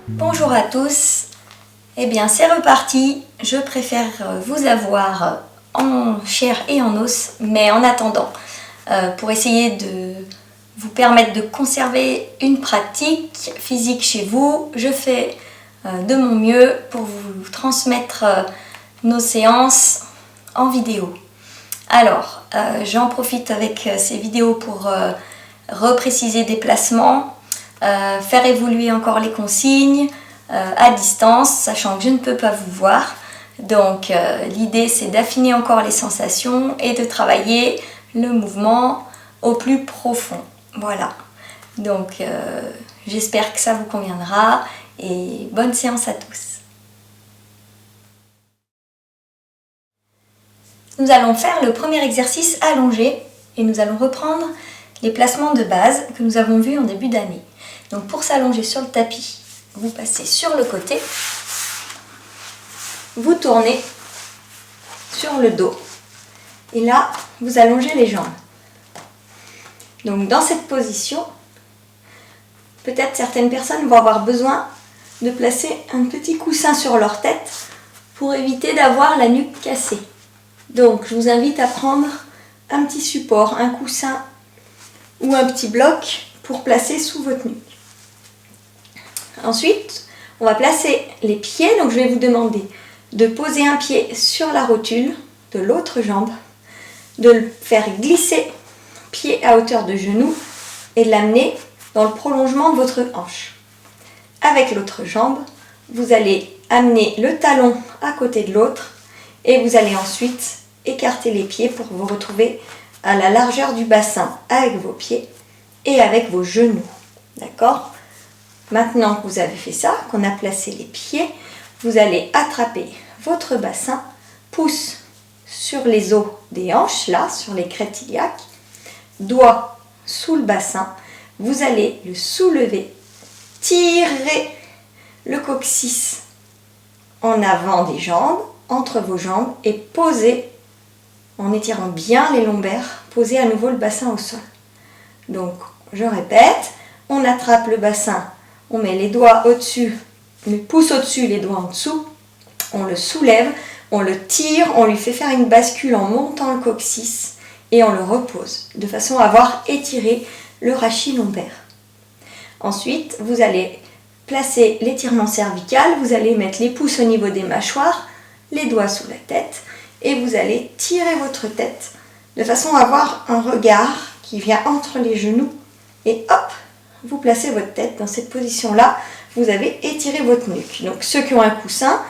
Bonjour à tous, eh bien c'est reparti, je préfère vous avoir en chair et en os, mais en attendant, pour essayer de vous permettre de conserver une pratique physique chez vous, je fais de mon mieux pour vous transmettre nos séances en vidéo. Alors, j'en profite avec ces vidéos pour repréciser des placements, faire évoluer encore les consignes à distance, sachant que je ne peux pas vous voir. Donc l'idée c'est d'affiner encore les sensations et de travailler le mouvement au plus profond. Voilà, donc j'espère que ça vous conviendra et bonne séance à tous. Nous allons faire le premier exercice allongé et nous allons reprendre les placements de base que nous avons vus en début d'année. Donc pour s'allonger sur le tapis, vous passez sur le côté, vous tournez sur le dos et là vous allongez les jambes. Donc dans cette position, peut-être certaines personnes vont avoir besoin de placer un petit coussin sur leur tête pour éviter d'avoir la nuque cassée. Donc je vous invite à prendre un petit support, un coussin ou un petit bloc pour placer sous votre nuque. Ensuite, on va placer les pieds, donc je vais vous demander de poser un pied sur la rotule de l'autre jambe, de le faire glisser pied à hauteur de genou et de l'amener dans le prolongement de votre hanche. Avec l'autre jambe, vous allez amener le talon à côté de l'autre et vous allez ensuite écarter les pieds pour vous retrouver à la largeur du bassin avec vos pieds et avec vos genoux. D'accord ? Maintenant que vous avez fait ça, qu'on a placé les pieds, vous allez attraper votre bassin, pouce sur les os des hanches, là, sur les crêtes iliaques, doigt sous le bassin, vous allez le soulever, tirer le coccyx en avant des jambes, entre vos jambes et poser, en étirant bien les lombaires, poser à nouveau le bassin au sol. Donc, je répète, on attrape le bassin, on met les doigts au-dessus, le pouce au-dessus, les doigts en dessous, on le soulève, on le tire, on lui fait faire une bascule en montant le coccyx et on le repose, de façon à avoir étiré le rachis lombaire. Ensuite, vous allez placer l'étirement cervical, vous allez mettre les pouces au niveau des mâchoires, les doigts sous la tête et vous allez tirer votre tête de façon à avoir un regard qui vient entre les genoux et hop, vous placez votre tête dans cette position-là, vous avez étiré votre nuque. Donc ceux qui ont un coussin,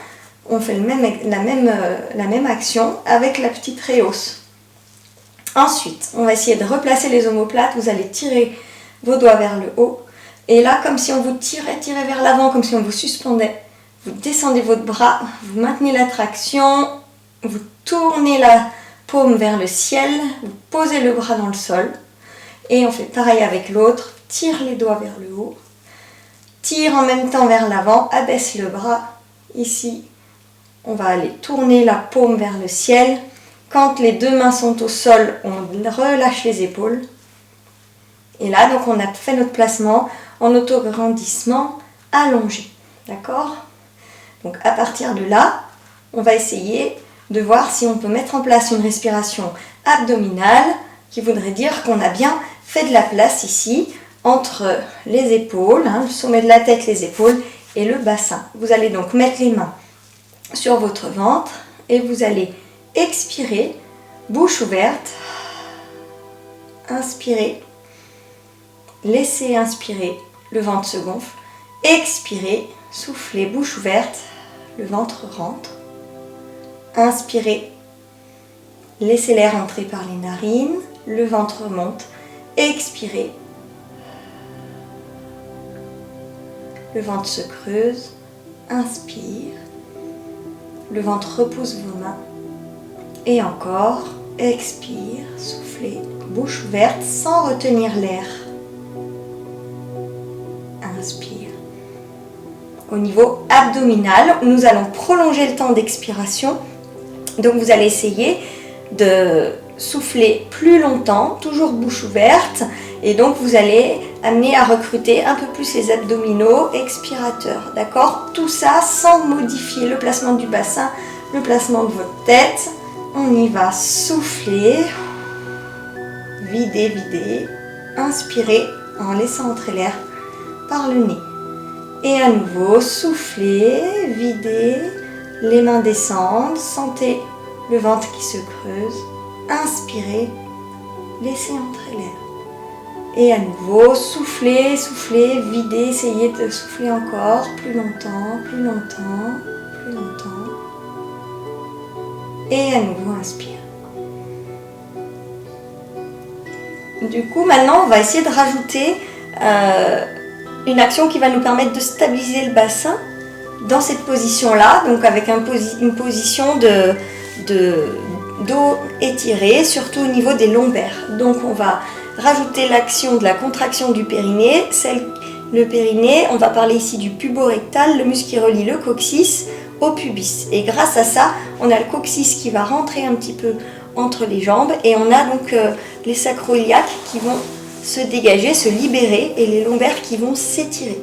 on fait la même action avec la petite réhausse. Ensuite, on va essayer de replacer les omoplates, vous allez tirer vos doigts vers le haut. Et là, comme si on vous tirait vers l'avant, comme si on vous suspendait, vous descendez votre bras, vous maintenez la traction, vous tournez la paume vers le ciel, vous posez le bras dans le sol. Et on fait pareil avec l'autre. Tire les doigts vers le haut, tire en même temps vers l'avant, abaisse le bras. Ici, on va aller tourner la paume vers le ciel. Quand les deux mains sont au sol, on relâche les épaules. Et là, donc, on a fait notre placement en autograndissement allongé. D'accord ? Donc, à partir de là, on va essayer de voir si on peut mettre en place une respiration abdominale qui voudrait dire qu'on a bien fait de la place ici, entre les épaules, le sommet de la tête, les épaules et le bassin. Vous allez donc mettre les mains sur votre ventre et vous allez expirer, bouche ouverte, inspirer, laissez inspirer, le ventre se gonfle, expirez, soufflez, bouche ouverte, le ventre rentre, inspirez, laissez l'air entrer par les narines, le ventre monte, expirez, le ventre se creuse, inspire, le ventre repousse vos mains et encore, expire, soufflez, bouche ouverte sans retenir l'air, inspire. Au niveau abdominal, nous allons prolonger le temps d'expiration, donc vous allez essayer de souffler plus longtemps, toujours bouche ouverte. Et donc vous allez amener à recruter un peu plus les abdominaux expirateurs. D'accord? Tout ça sans modifier le placement du bassin, le placement de votre tête. On y va, souffler, vider, vider, inspirer en laissant entrer l'air par le nez. Et à nouveau, souffler, vider, les mains descendent, sentez le ventre qui se creuse, inspirez, laissez entrer l'air. Et à nouveau, soufflez, soufflez, videz, essayez de souffler encore, plus longtemps, plus longtemps, plus longtemps. Et à nouveau, inspire. Du coup, maintenant, on va essayer de rajouter une action qui va nous permettre de stabiliser le bassin dans cette position-là, donc avec une position dos étiré, surtout au niveau des lombaires. Donc, on va rajouter l'action de la contraction du périnée. Le périnée, on va parler ici du puborectal, le muscle qui relie le coccyx au pubis. Et grâce à ça, on a le coccyx qui va rentrer un petit peu entre les jambes et on a donc les sacro-iliaques qui vont se dégager, se libérer et les lombaires qui vont s'étirer.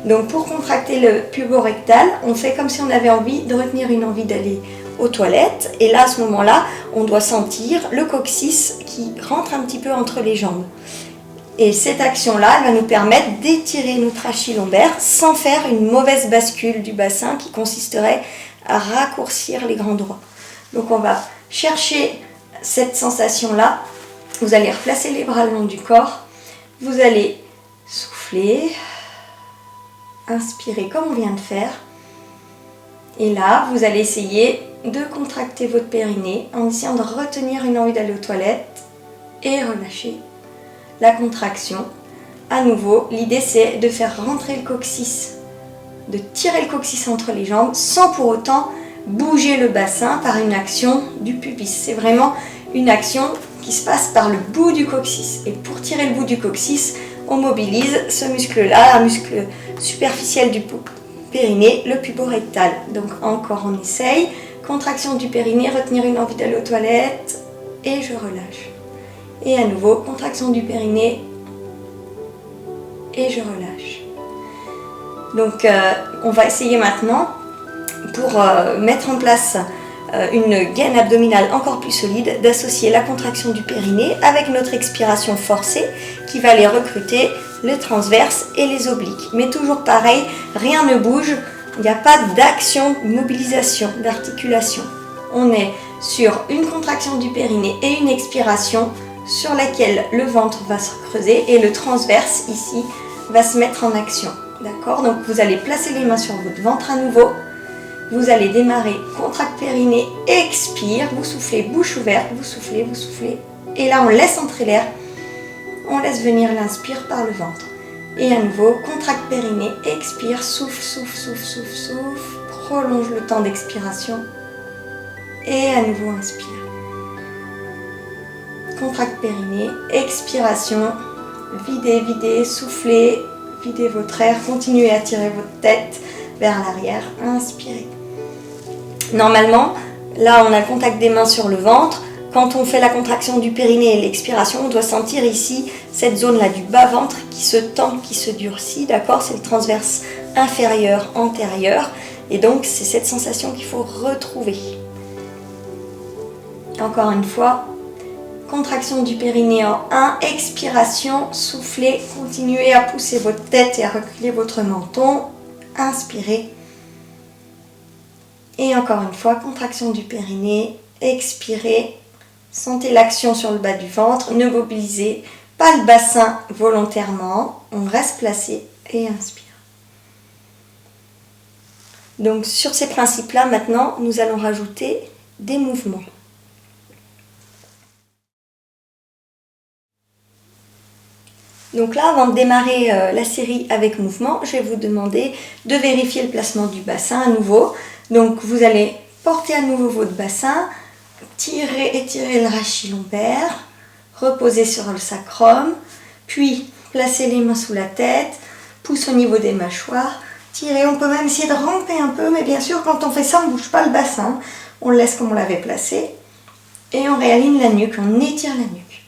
Donc pour contracter le puborectal, on fait comme si on avait envie de retenir une envie d'aller aux toilettes et là à ce moment-là, on doit sentir le coccyx qui rentre un petit peu entre les jambes. Et cette action-là, elle va nous permettre d'étirer nos trachées lombaires sans faire une mauvaise bascule du bassin qui consisterait à raccourcir les grands droits. Donc on va chercher cette sensation-là. Vous allez replacer les bras le long du corps. Vous allez souffler, inspirer comme on vient de faire. Et là, vous allez essayer de contracter votre périnée en essayant de retenir une envie d'aller aux toilettes et relâcher la contraction. À nouveau, l'idée c'est de faire rentrer le coccyx, de tirer le coccyx entre les jambes sans pour autant bouger le bassin par une action du pubis. C'est vraiment une action qui se passe par le bout du coccyx. Et pour tirer le bout du coccyx, on mobilise ce muscle-là, un muscle superficiel du périnée, le puborectal. Donc encore on essaye. Contraction du périnée, retenir une envie d'aller aux toilettes et je relâche. Et à nouveau, contraction du périnée et je relâche. Donc on va essayer maintenant pour mettre en place une gaine abdominale encore plus solide, d'associer la contraction du périnée avec notre expiration forcée qui va aller recruter le transverse et les obliques. Mais toujours pareil, rien ne bouge, il n'y a pas d'action, de mobilisation, d'articulation. On est sur une contraction du périnée et une expiration sur laquelle le ventre va se creuser et le transverse ici va se mettre en action. D'accord? Donc vous allez placer les mains sur votre ventre à nouveau. Vous allez démarrer, contracte périnée, expire, vous soufflez bouche ouverte, vous soufflez. Et là on laisse entrer l'air, on laisse venir l'inspire par le ventre. Et à nouveau, contracte périnée, expire, souffle, prolonge le temps d'expiration. Et à nouveau inspire. Contracte périnée, expiration, videz, soufflez, videz votre air, continuez à tirer votre tête vers l'arrière, inspirez. Normalement, là on a le contact des mains sur le ventre. Quand on fait la contraction du périnée et l'expiration, on doit sentir ici cette zone-là du bas-ventre qui se tend, qui se durcit, d'accord? C'est le transverse inférieur, antérieur. Et donc, c'est cette sensation qu'il faut retrouver. Encore une fois, contraction du périnée en 1, expiration, soufflez, continuez à pousser votre tête et à reculer votre menton. Inspirez. Et encore une fois, contraction du périnée, expirez. Sentez l'action sur le bas du ventre, ne mobilisez pas le bassin volontairement, on reste placé et inspire. Donc sur ces principes-là, maintenant, nous allons rajouter des mouvements. Donc là, avant de démarrer la série avec mouvement, je vais vous demander de vérifier le placement du bassin à nouveau. Donc vous allez porter à nouveau votre bassin, étirer le rachis lombaire, reposer sur le sacrum, puis placer les mains sous la tête, pouce au niveau des mâchoires, tirer. On peut même essayer de ramper un peu, mais bien sûr quand on fait ça, on ne bouge pas le bassin, on le laisse comme on l'avait placé. et on réaligne la nuque, on étire la nuque.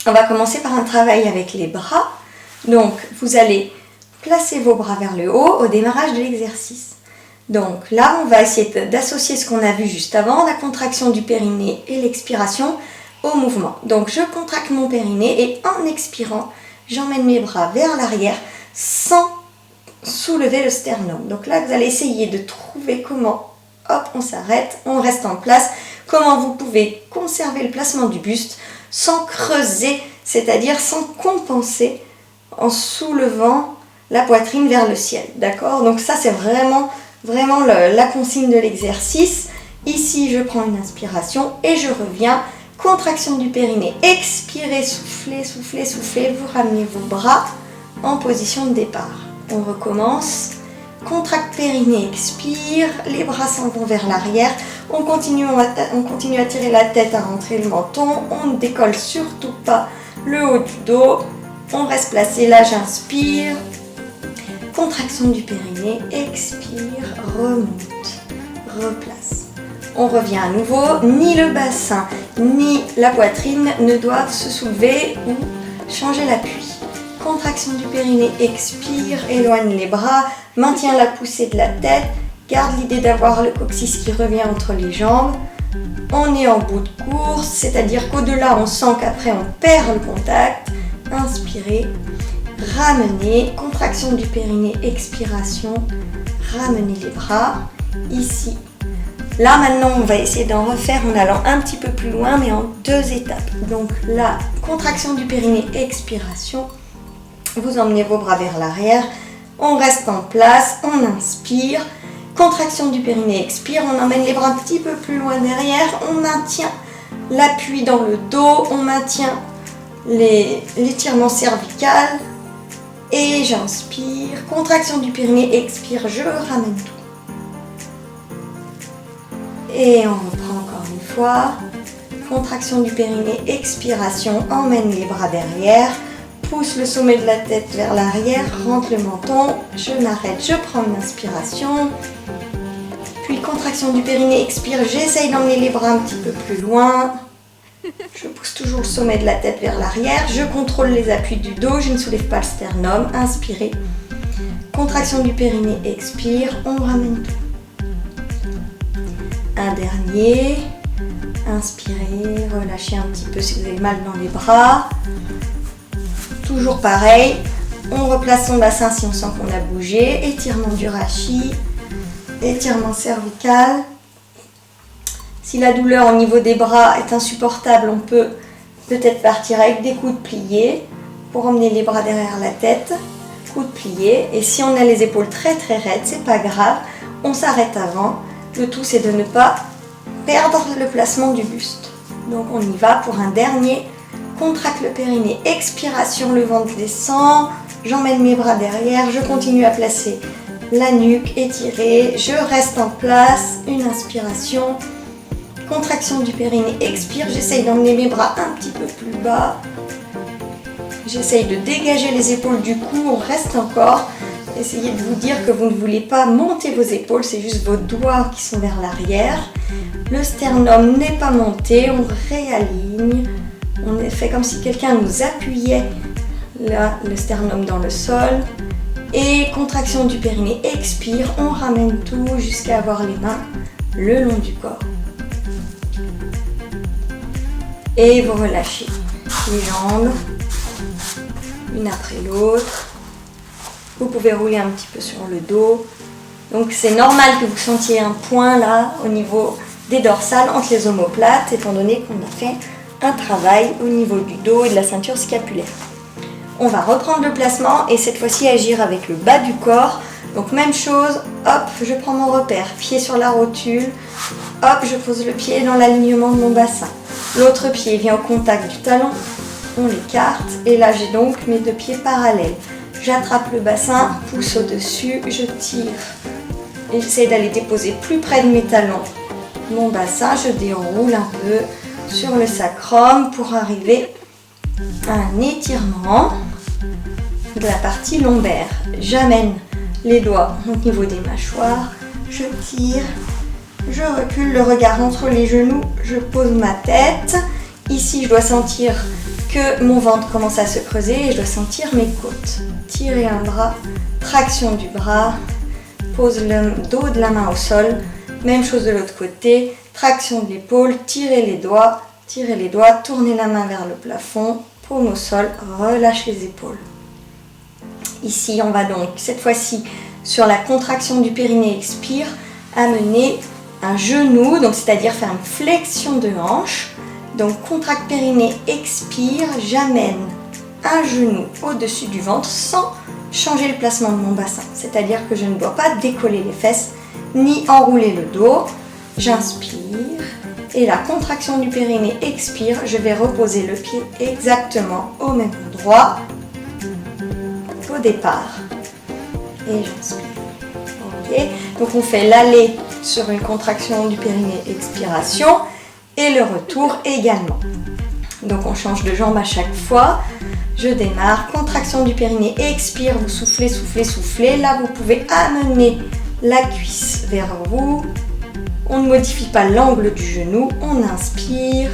On va commencer par un travail avec les bras. Donc, vous allez placer vos bras vers le haut au démarrage de l'exercice. Donc là, on va essayer d'associer ce qu'on a vu juste avant, la contraction du périnée et l'expiration au mouvement. Donc je contracte mon périnée et en expirant, j'emmène mes bras vers l'arrière sans soulever le sternum. Donc là, vous allez essayer de trouver comment, hop, on s'arrête, on reste en place, comment vous pouvez conserver le placement du buste sans creuser, c'est-à-dire sans compenser en soulevant la poitrine vers le ciel. D'accord? Donc ça, c'est vraiment la consigne de l'exercice. Ici, je prends une inspiration et je reviens. Contraction du périnée. Expirez, soufflez, soufflez, soufflez. Vous ramenez vos bras en position de départ. On recommence. Contracte périnée, expire. Les bras s'en vont vers l'arrière. On continue à tirer la tête, à rentrer le menton. On ne décolle surtout pas le haut du dos. On reste placé. Là, j'inspire. Contraction du périnée, expire, remonte, replace. On revient à nouveau, ni le bassin, ni la poitrine ne doivent se soulever ou changer l'appui. Contraction du périnée, expire, éloigne les bras, maintient la poussée de la tête, garde l'idée d'avoir le coccyx qui revient entre les jambes. On est en bout de course, c'est-à-dire qu'au-delà, on sent qu'après on perd le contact. Inspirez. Ramenez, contraction du périnée, expiration, ramenez les bras, ici. Là maintenant on va essayer d'en refaire en allant un petit peu plus loin mais en 2 étapes. Donc là, contraction du périnée, expiration, vous emmenez vos bras vers l'arrière, on reste en place, on inspire, contraction du périnée, expire, on emmène les bras un petit peu plus loin derrière, on maintient l'appui dans le dos, on maintient l'étirement cervical. Et j'inspire, contraction du périnée, expire, je ramène tout. Et on reprend encore une fois. Contraction du périnée, expiration, emmène les bras derrière, pousse le sommet de la tête vers l'arrière, rentre le menton, je m'arrête, je prends une inspiration. Puis contraction du périnée, expire, j'essaye d'emmener les bras un petit peu plus loin. Je pousse toujours le sommet de la tête vers l'arrière, je contrôle les appuis du dos, je ne soulève pas le sternum, inspirez. Contraction du périnée, expire, on ramène tout. Un dernier, inspirez, relâchez un petit peu si vous avez mal dans les bras. Toujours pareil, on replace son bassin si on sent qu'on a bougé, étirement du rachis, étirement cervical. Si la douleur au niveau des bras est insupportable, on peut peut-être partir avec des coudes pliés pour emmener les bras derrière la tête, coudes pliés. Et si on a les épaules très très raides, c'est pas grave, on s'arrête avant. Le tout c'est de ne pas perdre le placement du buste. Donc on y va pour un dernier. Contracte le périnée, expiration, le ventre descend, j'emmène mes bras derrière, je continue à placer la nuque étirée, je reste en place, une inspiration. Contraction du périnée, expire, j'essaye d'emmener mes bras un petit peu plus bas. J'essaye de dégager les épaules du cou, on reste encore. Essayez de vous dire que vous ne voulez pas monter vos épaules, c'est juste vos doigts qui sont vers l'arrière. Le sternum n'est pas monté, on réaligne. On fait comme si quelqu'un nous appuyait là, le sternum dans le sol. Et contraction du périnée, expire, on ramène tout jusqu'à avoir les mains le long du corps. Et vous relâchez les jambes, une après l'autre. Vous pouvez rouler un petit peu sur le dos. Donc c'est normal que vous sentiez un point là au niveau des dorsales entre les omoplates, étant donné qu'on a fait un travail au niveau du dos et de la ceinture scapulaire. On va reprendre le placement et cette fois-ci agir avec le bas du corps. Donc même chose, hop, je prends mon repère, pied sur la rotule, hop, je pose le pied dans l'alignement de mon bassin. L'autre pied vient au contact du talon, on l'écarte et là j'ai donc mes 2 pieds parallèles. J'attrape le bassin, pousse au-dessus, je tire et j'essaie d'aller déposer plus près de mes talons mon bassin, je déroule un peu sur le sacrum pour arriver à un étirement de la partie lombaire. J'amène les doigts au niveau des mâchoires, je tire, Je recule, le regard entre les genoux, je pose ma tête. Ici, je dois sentir que mon ventre commence à se creuser et je dois sentir mes côtes. Tirer un bras, traction du bras, pose le dos de la main au sol. Même chose de l'autre côté, traction de l'épaule, tirez les doigts, tournez la main vers le plafond, paume au sol, relâche les épaules. Ici, on va donc, cette fois-ci, sur la contraction du périnée, expire, amener un genou, donc c'est-à-dire faire une flexion de hanche. Donc contracte périnée, expire, j'amène un genou au-dessus du ventre sans changer le placement de mon bassin. C'est-à-dire que je ne dois pas décoller les fesses ni enrouler le dos. J'inspire et la contraction du périnée, expire, je vais reposer le pied exactement au même endroit qu'au départ. Et j'inspire. Ok. Donc on fait l'aller sur une contraction du périnée, expiration. Et le retour également. Donc on change de jambe à chaque fois. Je démarre, contraction du périnée, expire, vous soufflez, soufflez, soufflez. Là, vous pouvez amener la cuisse vers vous. On ne modifie pas l'angle du genou, on inspire.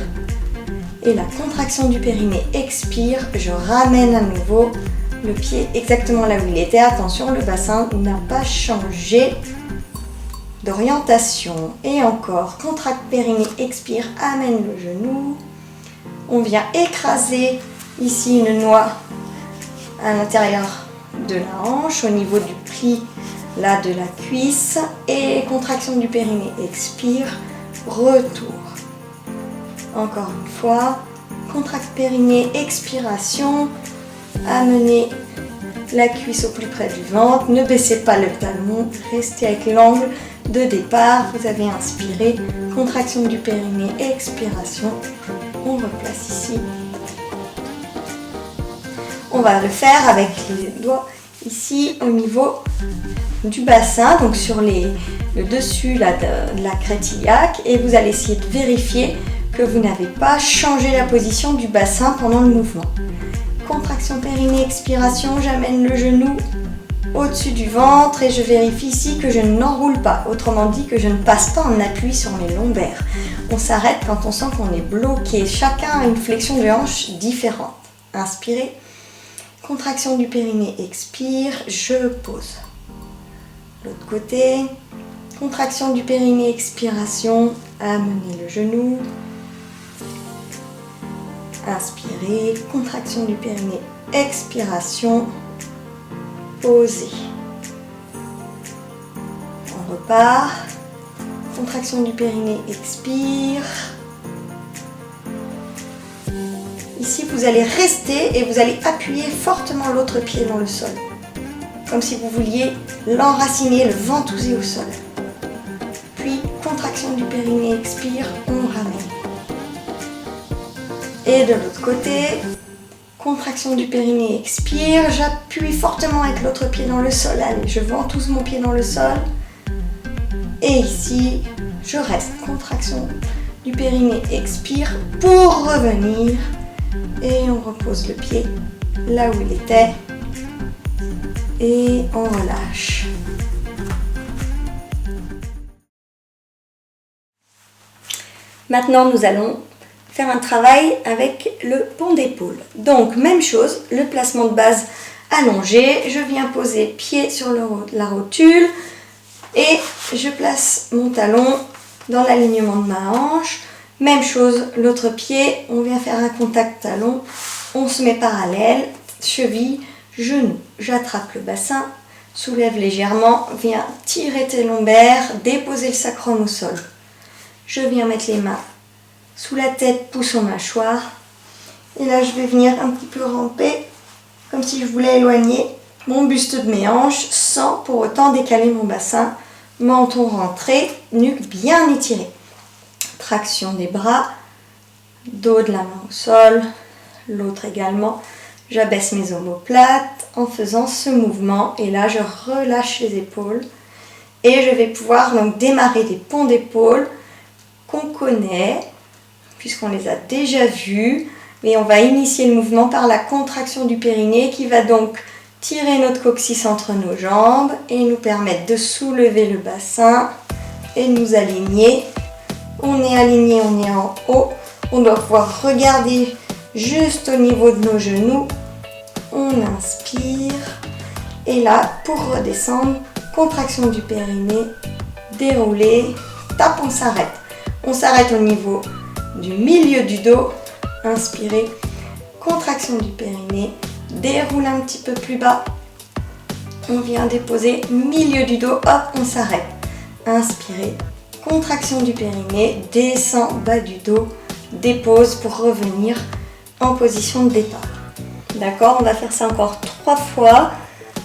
Et la contraction du périnée, expire, je ramène à nouveau le pied exactement là où il était. Attention, le bassin n'a pas changé d'orientation. Et encore, contracte périnée, expire, amène le genou. On vient écraser ici une noix à l'intérieur de la hanche, au niveau du pli là de la cuisse. Et contraction du périnée, expire, retour. Encore une fois, contracte périnée, expiration, amenez la cuisse au plus près du ventre, ne baissez pas le talon, restez avec l'angle de départ. Vous avez inspiré, contraction du périnée, expiration, on replace ici. On va le faire avec les doigts ici au niveau du bassin, donc sur le dessus là, de la crête iliaque, et vous allez essayer de vérifier que vous n'avez pas changé la position du bassin pendant le mouvement. Contraction périnée, expiration, j'amène le genou au-dessus du ventre et je vérifie ici que je n'enroule pas, autrement dit que je ne passe pas en appui sur mes lombaires. On s'arrête quand on sent qu'on est bloqué, chacun a une flexion de hanche différente. Inspirez, contraction du périnée, expire, je pose. L'autre côté, contraction du périnée, expiration, amenez le genou. Inspirez, contraction du périnée, expiration, posez. On repart, contraction du périnée, expire. Ici, vous allez rester et vous allez appuyer fortement l'autre pied dans le sol. Comme si vous vouliez l'enraciner, le ventouser au sol. Puis, contraction du périnée, expire, on ramène. Et de l'autre côté, contraction du périnée, expire, j'appuie fortement avec l'autre pied dans le sol. Allez, je ventouse mon pied dans le sol. Et ici, je reste. Contraction du périnée, expire pour revenir. Et on repose le pied là où il était. Et on relâche. Maintenant, nous allons faire un travail avec le pont d'épaule. Donc, même chose, le placement de base allongé. Je viens poser pied sur la rotule et je place mon talon dans l'alignement de ma hanche. Même chose, l'autre pied, on vient faire un contact talon. On se met parallèle, cheville, genou. J'attrape le bassin, soulève légèrement, viens tirer tes lombaires, déposer le sacrum au sol. Je viens mettre les mains sous la tête, pouce aux mâchoires. Et là, je vais venir un petit peu ramper, comme si je voulais éloigner mon buste de mes hanches, sans pour autant décaler mon bassin. Menton rentré, nuque bien étirée. Traction des bras, dos de la main au sol, l'autre également. J'abaisse mes omoplates en faisant ce mouvement. Et là, je relâche les épaules. Et je vais pouvoir donc démarrer des ponts d'épaule qu'on connaît, puisqu'on les a déjà vus, mais on va initier le mouvement par la contraction du périnée qui va donc tirer notre coccyx entre nos jambes et nous permettre de soulever le bassin et nous aligner. On est aligné, on est en haut. On doit pouvoir regarder juste au niveau de nos genoux. On inspire. Et là, pour redescendre, contraction du périnée, dérouler, tape, on s'arrête. On s'arrête au niveau du milieu du dos. Inspirez, contraction du périnée, déroule un petit peu plus bas. On vient déposer milieu du dos, hop, on s'arrête. Inspirez, contraction du périnée, descend bas du dos, dépose pour revenir en position de départ. D'accord, on va faire ça encore 3 fois.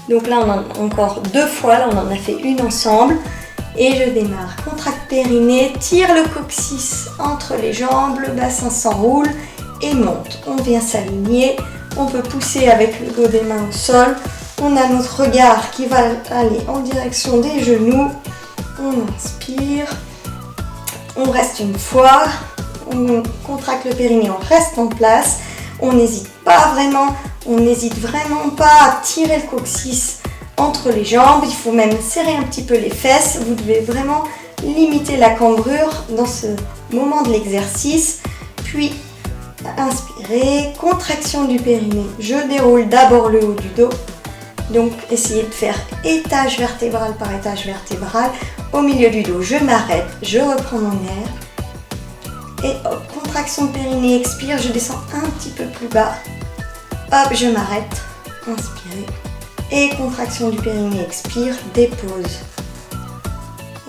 Donc là, on en a encore 2 fois, là on en a fait une ensemble. Et je démarre, contracte périnée, tire le coccyx entre les jambes, le bassin s'enroule et monte. On vient s'aligner, on peut pousser avec le dos des mains au sol. On a notre regard qui va aller en direction des genoux. On inspire, on reste une fois, on contracte le périnée, on reste en place. On n'hésite pas vraiment, on n'hésite vraiment pas à tirer le coccyx entre les jambes. Il faut même serrer un petit peu les fesses. Vous devez vraiment limiter la cambrure dans ce moment de l'exercice. Puis inspirez, contraction du périnée. Je déroule d'abord le haut du dos. Donc essayez de faire étage vertébral par étage vertébral. Au milieu du dos, je m'arrête, je reprends mon air. Et hop, contraction de périnée, expire, je descends un petit peu plus bas. Hop, je m'arrête, inspirez. Et contraction du périnée, expire, dépose.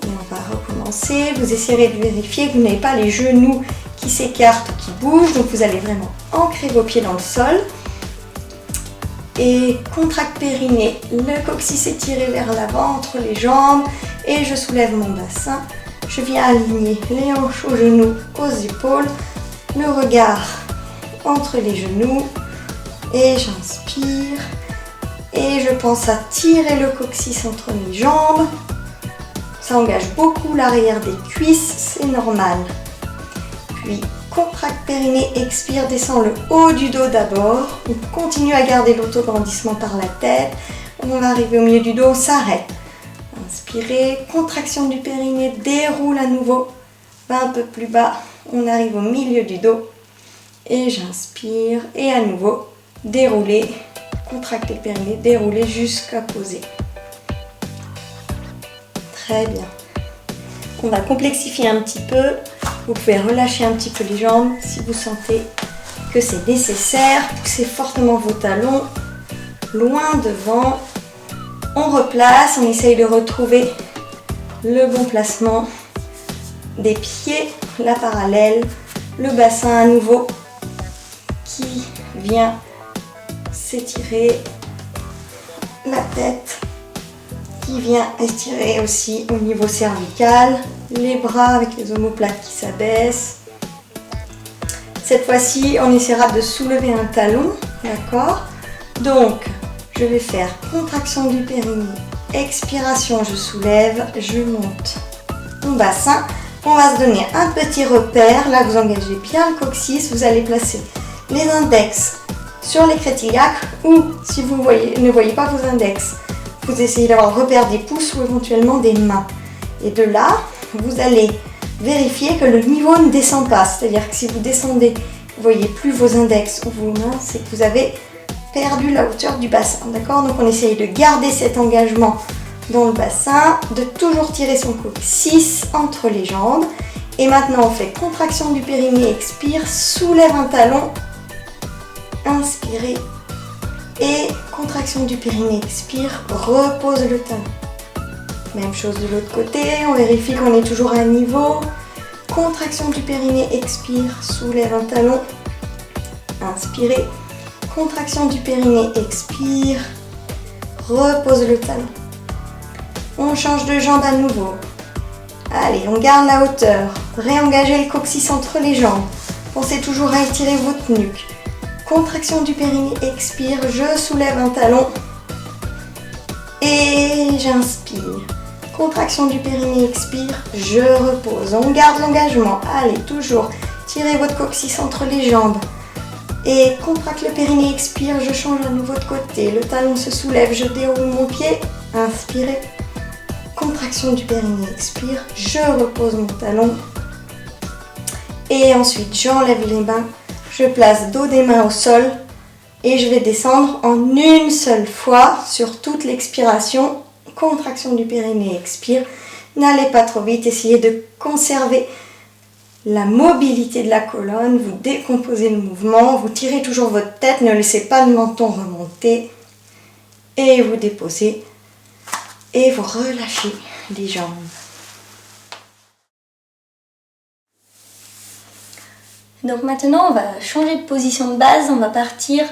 Et on va recommencer. Vous essayerez de vérifier que vous n'avez pas les genoux qui s'écartent ou qui bougent. Donc vous allez vraiment ancrer vos pieds dans le sol. Et contracte périnée, le coccyx est tiré vers l'avant entre les jambes et je soulève mon bassin. Je viens aligner les hanches aux genoux, aux épaules, le regard entre les genoux et j'inspire et je pense à tirer le coccyx entre mes jambes. Ça engage beaucoup l'arrière des cuisses, c'est normal. Puis contracte périnée, expire, descend le haut du dos d'abord. On continue à garder l'autograndissement par la tête. On va arriver au milieu du dos, on s'arrête. Inspirez, contraction du périnée, déroule à nouveau. Va un peu plus bas, on arrive au milieu du dos. Et j'inspire, et à nouveau, dérouler, contracter le périnée, dérouler jusqu'à poser. Très bien. On va complexifier un petit peu. Vous pouvez relâcher un petit peu les jambes si vous sentez que c'est nécessaire. Poussez fortement vos talons loin devant. On replace, on essaye de retrouver le bon placement des pieds, la parallèle, le bassin à nouveau qui vient s'étirer, la tête qui vient estirer aussi au niveau cervical, les bras avec les omoplates qui s'abaissent. Cette fois-ci, on essaiera de soulever un talon, d'accord? Donc, je vais faire contraction du périnée, expiration, je soulève, je monte mon bassin. On va se donner un petit repère. Là, vous engagez bien le coccyx, vous allez placer les index sur les crétillacs ou si vous ne voyez pas vos index, vous essayez d'avoir le repère des pouces ou éventuellement des mains. Et de là, vous allez vérifier que le niveau ne descend pas. C'est-à-dire que si vous descendez, vous ne voyez plus vos index ou vos mains, c'est que vous avez perdu la hauteur du bassin. D'accord? Donc on essaye de garder cet engagement dans le bassin, de toujours tirer son coccyx entre les jambes. Et maintenant on fait contraction du périnée, expire, soulève un talon, inspirez. Et contraction du périnée, expire, repose le talon. Même chose de l'autre côté, on vérifie qu'on est toujours à niveau. Contraction du périnée, expire, soulève un talon, inspirez. Contraction du périnée, expire, repose le talon. On change de jambe à nouveau. Allez, on garde la hauteur. Réengagez le coccyx entre les jambes. Pensez toujours à étirer votre nuque. Contraction du périnée, expire, je soulève un talon. Et j'inspire. Contraction du périnée, expire, je repose. On garde l'engagement. Allez, toujours. Tirez votre coccyx entre les jambes. Et contracte le périnée, expire, je change à nouveau de côté. Le talon se soulève, je déroule mon pied. Inspirez. contraction du périnée, expire, je repose mon talon. Et ensuite, j'enlève les mains, je place dos des mains au sol et je vais descendre en une seule fois sur toute l'expiration. Contraction du périnée, expire. N'allez pas trop vite, essayez de conserver la mobilité de la colonne, vous décomposez le mouvement, vous tirez toujours votre tête, ne laissez pas le menton remonter et vous déposez et vous relâchez les jambes. Donc maintenant, on va changer de position de base, on va partir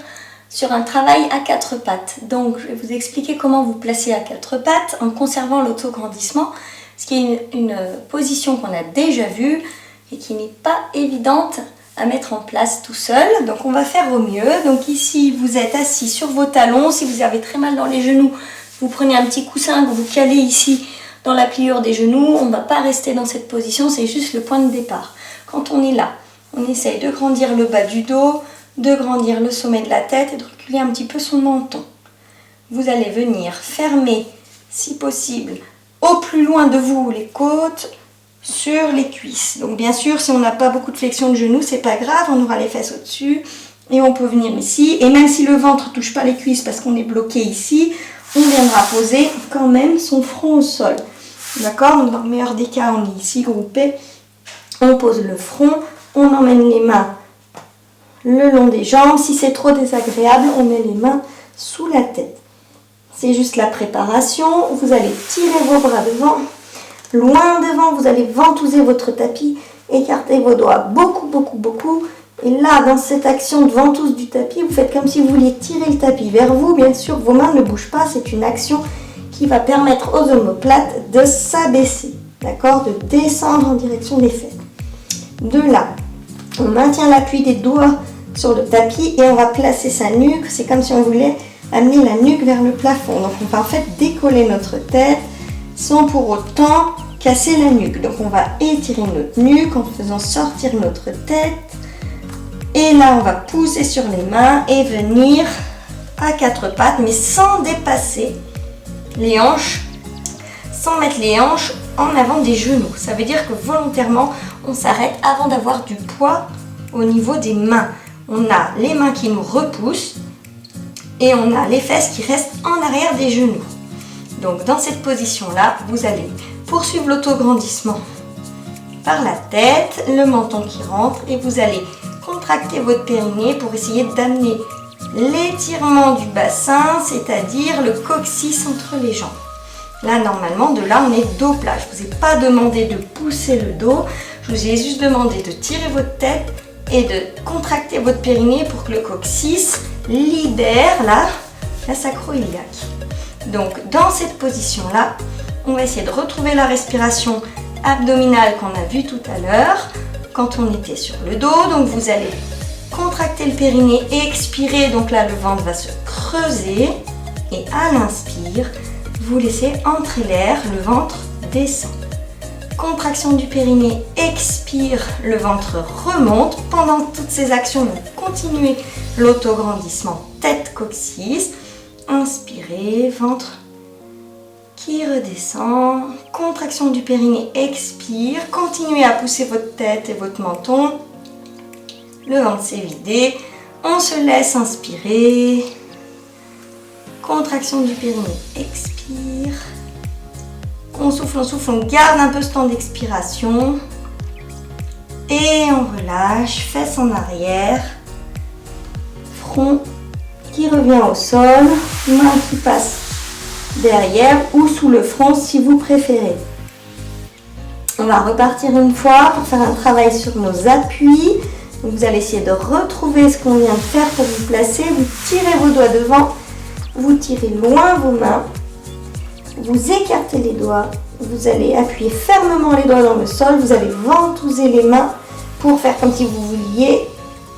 sur un travail à quatre pattes. Donc je vais vous expliquer comment vous placer à quatre pattes en conservant l'autograndissement, ce qui est une position qu'on a déjà vue et qui n'est pas évidente à mettre en place tout seul. Donc on va faire au mieux. Donc ici, vous êtes assis sur vos talons. Si vous avez très mal dans les genoux, vous prenez un petit coussin que vous calez ici dans la pliure des genoux. On ne va pas rester dans cette position, c'est juste le point de départ. Quand on est là, on essaye de grandir le bas du dos, de grandir le sommet de la tête et de reculer un petit peu son menton. Vous allez venir fermer, si possible, au plus loin de vous les côtes sur les cuisses. Donc bien sûr, si on n'a pas beaucoup de flexion de genoux, c'est pas grave, on aura les fesses au-dessus et on peut venir ici. Et même si le ventre ne touche pas les cuisses parce qu'on est bloqué ici, on viendra poser quand même son front au sol. D'accord? Donc dans le meilleur des cas, on est ici groupé, on pose le front, on emmène les mains le long des jambes. Si c'est trop désagréable, on met les mains sous la tête. C'est juste la préparation. Vous allez tirer vos bras devant. Loin devant, vous allez ventouser votre tapis. Écartez vos doigts beaucoup, beaucoup, beaucoup. Et là, dans cette action de ventouse du tapis, vous faites comme si vous vouliez tirer le tapis vers vous. Bien sûr, vos mains ne bougent pas. C'est une action qui va permettre aux omoplates de s'abaisser. D'accord? De descendre en direction des fesses. De là, on maintient l'appui des doigts sur le tapis et on va placer sa nuque. C'est comme si on voulait amener la nuque vers le plafond. Donc on va en fait décoller notre tête sans pour autant casser la nuque. Donc on va étirer notre nuque en faisant sortir notre tête. Et là on va pousser sur les mains et venir à quatre pattes, mais sans dépasser les hanches, sans mettre les hanches en avant des genoux. Ça veut dire que volontairement on s'arrête avant d'avoir du poids au niveau des mains. On a les mains qui nous repoussent et on a les fesses qui restent en arrière des genoux. Donc dans cette position-là, vous allez poursuivre l'autograndissement par la tête, le menton qui rentre et vous allez contracter votre périnée pour essayer d'amener l'étirement du bassin, c'est-à-dire le coccyx entre les jambes. Là, normalement, de là, on est dos plat. Je ne vous ai pas demandé de pousser le dos. Je vous ai juste demandé de tirer votre tête et de contracter votre périnée pour que le coccyx libère la sacro-iliaque. Donc, dans cette position-là, on va essayer de retrouver la respiration abdominale qu'on a vue tout à l'heure quand on était sur le dos. Donc, vous allez contracter le périnée et expirer. Donc là, le ventre va se creuser. Et à l'inspire, vous laissez entrer l'air, le ventre descend. Contraction du périnée, expire, le ventre remonte. Pendant toutes ces actions, vous continuez l'autograndissement tête-coccyx. Inspirez, ventre qui redescend. Contraction du périnée, expire. Continuez à pousser votre tête et votre menton. Le ventre s'est vidé. On se laisse inspirer. Contraction du périnée, expire. On souffle, on garde un peu ce temps d'expiration. Et on relâche, fesses en arrière. Front qui revient au sol. Main qui passe derrière ou sous le front si vous préférez. On va repartir une fois pour faire un travail sur nos appuis. Donc vous allez essayer de retrouver ce qu'on vient de faire pour vous placer. Vous tirez vos doigts devant. Vous tirez loin vos mains. Vous écartez les doigts, vous allez appuyer fermement les doigts dans le sol, vous allez ventouser les mains pour faire comme si vous vouliez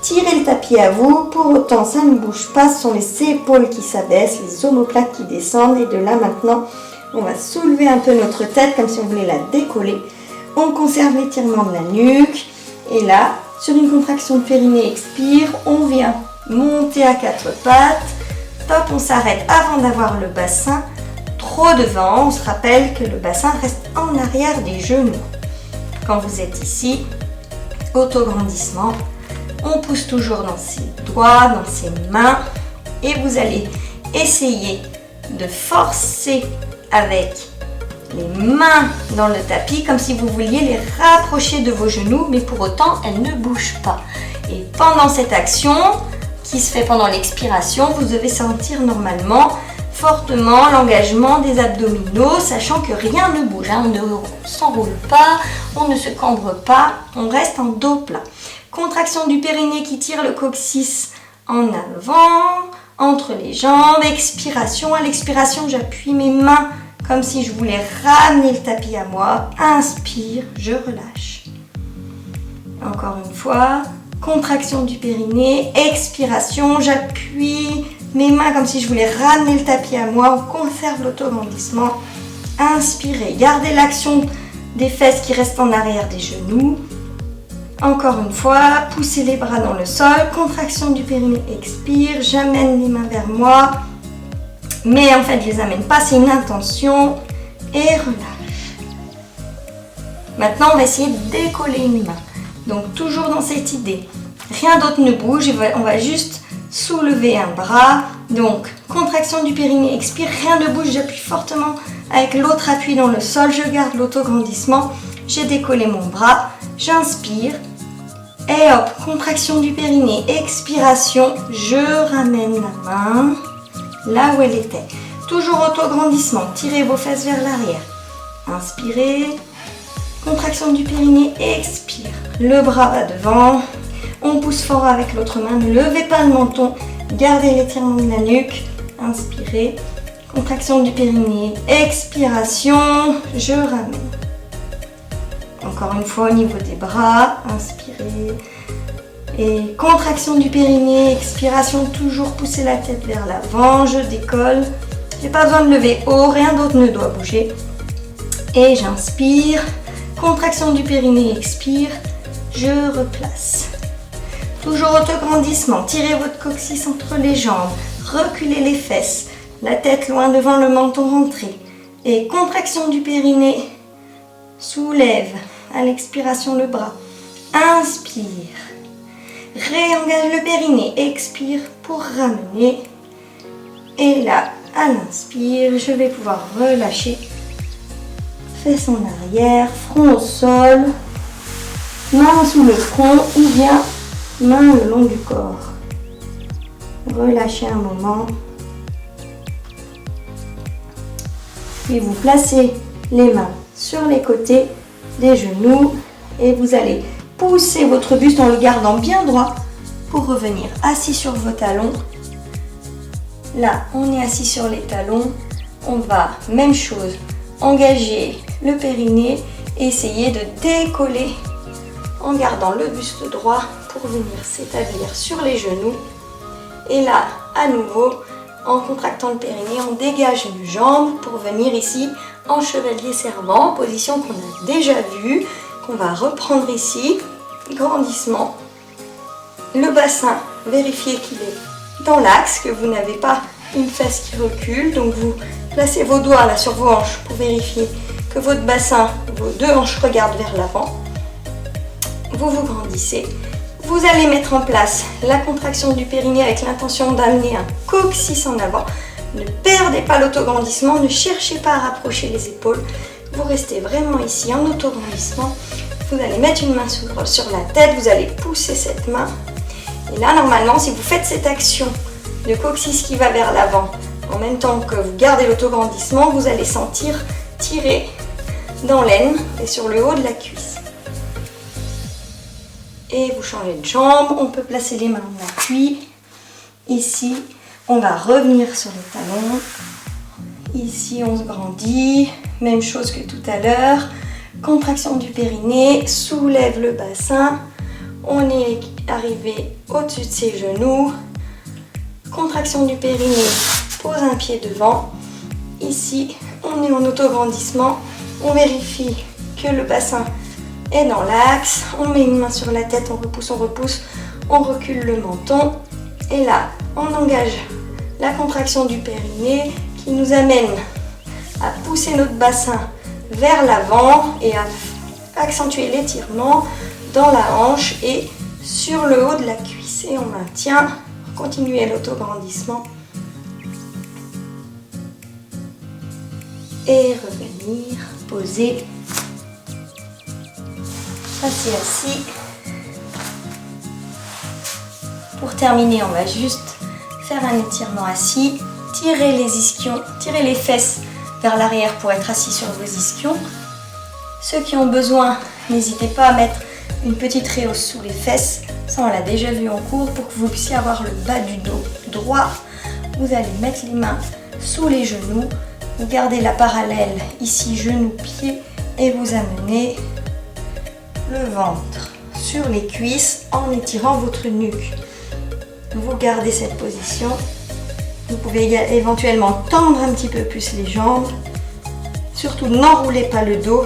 tirer le tapis à vous. Pour autant, ça ne bouge pas, ce sont les épaules qui s'abaissent, les omoplates qui descendent. Et de là maintenant, on va soulever un peu notre tête comme si on voulait la décoller. On conserve l'étirement de la nuque. Et là, sur une contraction de périnée, expire, on vient monter à quatre pattes. Top, on s'arrête avant d'avoir le bassin trop devant, on se rappelle que le bassin reste en arrière des genoux. Quand vous êtes ici, autograndissement, on pousse toujours dans ses doigts, dans ses mains et vous allez essayer de forcer avec les mains dans le tapis comme si vous vouliez les rapprocher de vos genoux, mais pour autant elles ne bougent pas. Et pendant cette action qui se fait pendant l'expiration, vous devez sentir normalement fortement l'engagement des abdominaux, sachant que rien ne bouge, on ne s'enroule pas, on ne se cambre pas, on reste en dos plat. Contraction du périnée qui tire le coccyx en avant, entre les jambes, expiration. À l'expiration, j'appuie mes mains comme si je voulais ramener le tapis à moi. Inspire, je relâche. Encore une fois, contraction du périnée, expiration, j'appuie mes mains comme si je voulais ramener le tapis à moi. On conserve l'autograndissement. Inspirez, gardez l'action des fesses qui restent en arrière des genoux. Encore une fois, poussez les bras dans le sol, contraction du périnée, expire, j'amène les mains vers moi, mais en fait je les amène pas, c'est une intention, et relâche. Maintenant on va essayer de décoller une main, donc toujours dans cette idée, rien d'autre ne bouge, on va juste soulever un bras, donc contraction du périnée, expire, rien ne bouge, j'appuie fortement avec l'autre appui dans le sol, je garde l'autograndissement, j'ai décollé mon bras, j'inspire, et hop, contraction du périnée, expiration, je ramène la main là où elle était. Toujours autograndissement, tirez vos fesses vers l'arrière. Inspirez, contraction du périnée, expire. Le bras va devant, on pousse fort avec l'autre main, ne levez pas le menton, gardez l'étirement de la nuque. Inspirez, contraction du périnée, expiration, je ramène. Encore une fois au niveau des bras, inspirez. Et contraction du périnée, expiration, toujours pousser la tête vers l'avant, je décolle. J'ai pas besoin de lever haut, rien d'autre ne doit bouger. Et j'inspire, contraction du périnée, expire, je replace. Toujours autograndissement, tirez votre coccyx entre les jambes, reculez les fesses, la tête loin devant le menton rentré. Et contraction du périnée, soulève à l'expiration le bras, inspire, réengage le périnée, expire pour ramener. Et là, à l'inspire, je vais pouvoir relâcher, fesses en arrière, front au sol, main sous le front ou bien main le long du corps. Relâchez un moment. Puis vous placez les mains sur les côtés des genoux et vous allez pousser votre buste en le gardant bien droit pour revenir assis sur vos talons. Là, on est assis sur les talons. On va, même chose, engager le périnée et essayer de décoller en gardant le buste droit pour venir s'établir sur les genoux. Et là, à nouveau, en contractant le périnée, on dégage une jambe pour venir ici en chevalier servant, position qu'on a déjà vue, qu'on va reprendre ici. Grandissement. Le bassin, vérifiez qu'il est dans l'axe, que vous n'avez pas une fesse qui recule. Donc vous placez vos doigts là sur vos hanches pour vérifier que votre bassin, vos deux hanches regardent vers l'avant. Vous vous grandissez. Vous allez mettre en place la contraction du périnée avec l'intention d'amener un coccyx en avant. Ne perdez pas l'autograndissement, ne cherchez pas à rapprocher les épaules. Vous restez vraiment ici en autograndissement. Vous allez mettre une main sur la tête, vous allez pousser cette main. Et là, normalement, si vous faites cette action de coccyx qui va vers l'avant, en même temps que vous gardez l'autograndissement, vous allez sentir tirer dans l'aine et sur le haut de la cuisse. Et vous changez de jambe, on peut placer les mains en appui. Ici, on va revenir sur les talons. Ici, on se grandit. Même chose que tout à l'heure. Contraction du périnée, soulève le bassin. On est arrivé au-dessus de ses genoux. Contraction du périnée, pose un pied devant. Ici, on est en autograndissement. On vérifie que le bassin est dans l'axe. On met une main sur la tête, on repousse, on recule le menton. Et là, on engage la contraction du périnée qui nous amène à pousser notre bassin vers l'avant et à accentuer l'étirement dans la hanche et sur le haut de la cuisse. Et on maintient, continuez l'autograndissement. Et revenir, poser, passer assis. Pour terminer, on va juste faire un étirement assis, tirer les ischions, tirer les fesses vers l'arrière pour être assis sur vos ischions. Ceux qui ont besoin, n'hésitez pas à mettre une petite réhausse sous les fesses, ça on l'a déjà vu en cours, pour que vous puissiez avoir le bas du dos droit. Vous allez mettre les mains sous les genoux, vous gardez la parallèle ici, genou-pied, et vous amenez le ventre sur les cuisses en étirant votre nuque. Vous gardez cette position. Vous pouvez éventuellement tendre un petit peu plus les jambes. Surtout, n'enroulez pas le dos.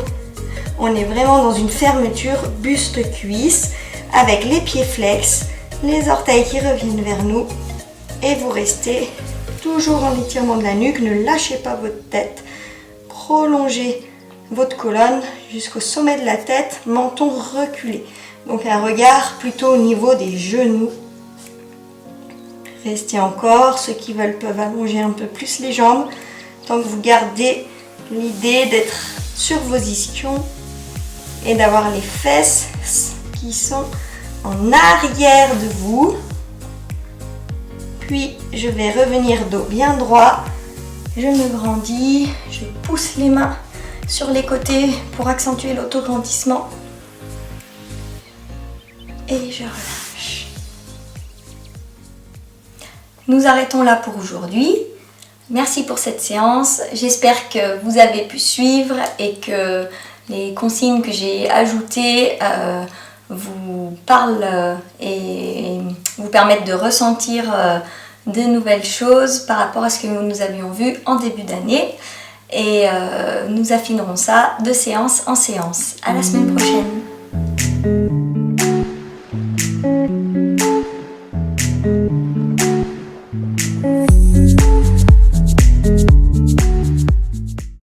On est vraiment dans une fermeture buste-cuisse avec les pieds flex, les orteils qui reviennent vers nous. Et vous restez toujours en étirement de la nuque. Ne lâchez pas votre tête. Prolongez votre colonne jusqu'au sommet de la tête, menton reculé. Donc un regard plutôt au niveau des genoux. Restez encore, ceux qui veulent peuvent allonger un peu plus les jambes, tant que vous gardez l'idée d'être sur vos ischions et d'avoir les fesses qui sont en arrière de vous. Puis je vais revenir dos bien droit, je me grandis, je pousse les mains sur les côtés pour accentuer l'autograndissement et je relâche. Nous arrêtons là pour aujourd'hui. Merci pour cette séance. J'espère que vous avez pu suivre et que les consignes que j'ai ajoutées vous parlent et vous permettent de ressentir de nouvelles choses par rapport à ce que nous avions vu en début d'année. Et nous affinerons ça de séance en séance. À la semaine prochaine.